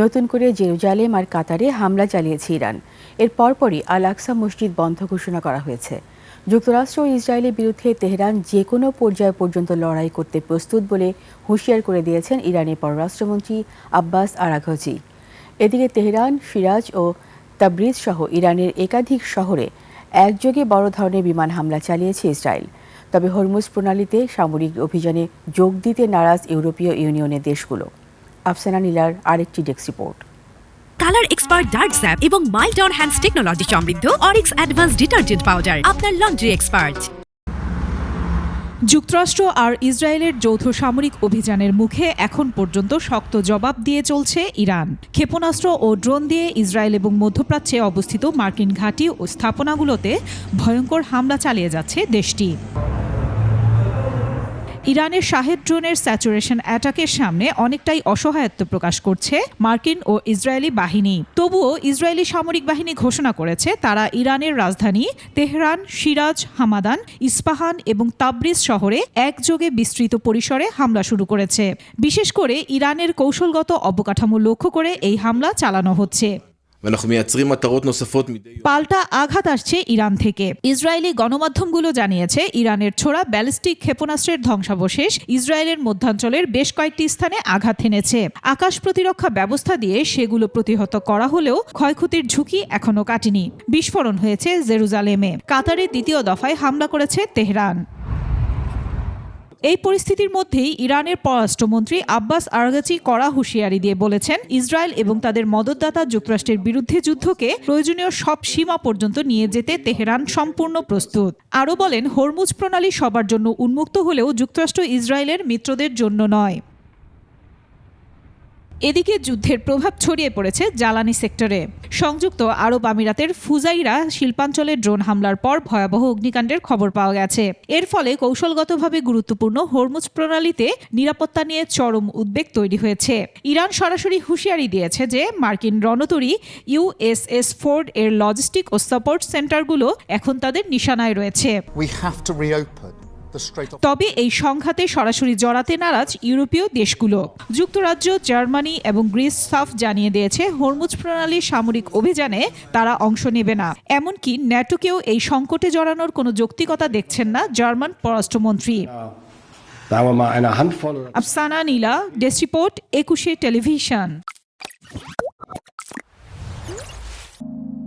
নতুন করে জেরুজালেম আর কাতারে হামলা চালিয়েছে ইরান। এর পরপরই আল আকসা মসজিদ বন্ধ ঘোষণা করা হয়েছে। যুক্তরাষ্ট্র ও ইসরায়েলের বিরুদ্ধে তেহরান যে কোনো পর্যায় পর্যন্ত লড়াই করতে প্রস্তুত বলে হুঁশিয়ার করে দিয়েছেন ইরানের পররাষ্ট্রমন্ত্রী আব্বাস আরাঘচি। এদিকে তেহরান, শিরাজ ও তাবরিজ সহ ইরানের একাধিক শহরে একযোগে বড় ধরনের বিমান হামলা চালিয়েছে ইসরায়েল। তবে হরমুজ প্রণালীতে সামরিক অভিযানে যোগ দিতে নারাজ ইউরোপীয় ইউনিয়নের দেশগুলো। আফসানা নীলার আরেকটি desk report. Colour expert dark sap এবং মাইল্ড অন হ্যান্ডস টেকনোলজি সমৃদ্ধ অরিক্স অ্যাডভান্স ডিটারজেন্ট পাউডার আপনার লন্ড্রি এক্সপার্ট। যুক্তরাষ্ট্র আর ইসরায়েলের যৌথ সামরিক অভিযানের মুখে এখন পর্যন্ত শক্ত জবাব দিয়ে চলছে ইরান। ক্ষেপণাস্ত্র ও ড্রোন দিয়ে ইসরায়েল এবং মধ্যপ্রাচ্যে অবস্থিত মার্কিন ঘাঁটি ও স্থাপনাগুলোতে ভয়ঙ্কর হামলা চালিয়ে যাচ্ছে দেশটি। ইরানের শাহেদ ড্রোনের স্যাচুরেশন অ্যাটাকের সামনে অনেকটাই অসহায়ত্ব প্রকাশ করছে মার্কিন ও ইসরায়েলি বাহিনী। তবুও ইসরায়েলি সামরিক বাহিনী ঘোষণা করেছে তারা ইরানের রাজধানী তেহরান, শিরাজ, হামাদান, ইস্পাহান এবং তাবরিজ শহরে একযোগে বিস্তৃত পরিসরে হামলা শুরু করেছে। বিশেষ করে ইরানের কৌশলগত অবকাঠামো লক্ষ্য করে এই হামলা চালানো হচ্ছে। পাল্টা আঘাত আসছে ইরান থেকে। ইসরায়েলি গণমাধ্যমগুলো জানিয়েছে ইরানের ছোড়া ব্যালিস্টিক ক্ষেপণাস্ত্রের ধ্বংসাবশেষ ইসরায়েলের মধ্যাঞ্চলের বেশ কয়েকটি স্থানে আঘাত হেনেছে। আকাশ প্রতিরক্ষা ব্যবস্থা দিয়ে সেগুলো প্রতিহত করা হলেও ক্ষয়ক্ষতির ঝুঁকি এখনো কাটেনি। বিস্ফোরণ হয়েছে জেরুজালেমে। কাতারে দ্বিতীয় দফায় হামলা করেছে তেহরান। এই পরিস্থিতির মধ্যেই ইরানের পররাষ্ট্রমন্ত্রী আব্বাস আরাঘচি কড়া হুঁশিয়ারি দিয়ে বলেছেন ইসরায়েল এবং তাদের মদতদাতা যুক্তরাষ্ট্রের বিরুদ্ধে যুদ্ধকে প্রয়োজনীয় সব সীমা পর্যন্ত নিয়ে যেতে তেহরান সম্পূর্ণ প্রস্তুত। আরও বলেন হরমুজ প্রণালী সবার জন্য উন্মুক্ত হলেও যুক্তরাষ্ট্র ইসরায়েলের মিত্রদের জন্য নয়। এদিকে যুদ্ধের প্রভাব ছড়িয়ে পড়েছে জ্বালানি সেক্টরে। সংযুক্ত আরব আমিরাতের ফুজাইরা শিল্পাঞ্চলে ড্রোন হামলার পর ভয়াবহ অগ্নিকাণ্ডের খবর পাওয়া গেছে। এর ফলে কৌশলগতভাবে গুরুত্বপূর্ণ হরমুজ প্রণালীতে নিরাপত্তা নিয়ে চরম উদ্বেগ তৈরি হয়েছে। ইরান সরাসরি হুঁশিয়ারি দিয়েছে যে মার্কিন রণতরী USS ফোর্ড এর লজিস্টিক ও সাপোর্ট সেন্টারগুলো এখন তাদের নিশানায় রয়েছে। তবে এই সংঘাতে সরাসরি জড়াতে নারাজ ইউরোপীয় দেশগুলো। যুক্তরাজ্য, জার্মানি এবং গ্রিস সাফ জানিয়ে দিয়েছে হরমুজ প্রণালীর সামরিক অভিযানে তারা অংশ নেবে না। এমনকি ন্যাটোকেও এই সংকটে জড়ানোর কোনো যৌক্তিকতা দেখছেন না জার্মান পররাষ্ট্রমন্ত্রী। আফসানা নীলা, ডেস্ক রিপোর্ট, 21 টেলিভিশন।